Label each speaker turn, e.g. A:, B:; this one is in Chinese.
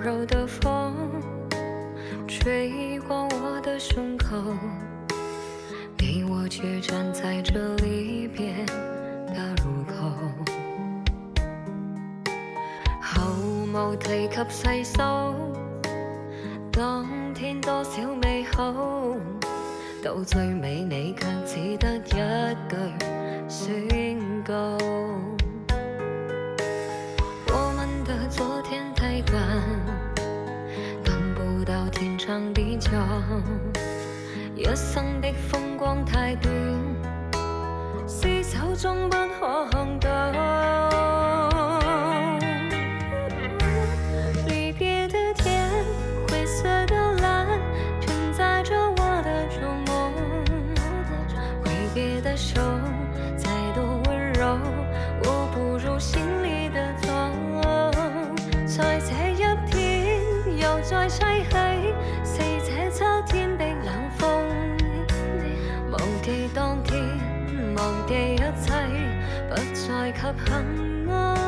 A: 柔的风吹过我的胸口，你我却站在这离别的路口。後無提及細數，當天多少美好，到最尾你卻只得一句宣告。我們的昨天太短，等不到天長地久，一生的風光太短，廝守終不可看到。離別的天，灰色的藍，承載着我的築夢。揮別的手，再多溫柔，我不如心裏的痛。在這一天，又再凄喜，四這秋天的冷風。忘記當天，忘記一切，不再給幸安。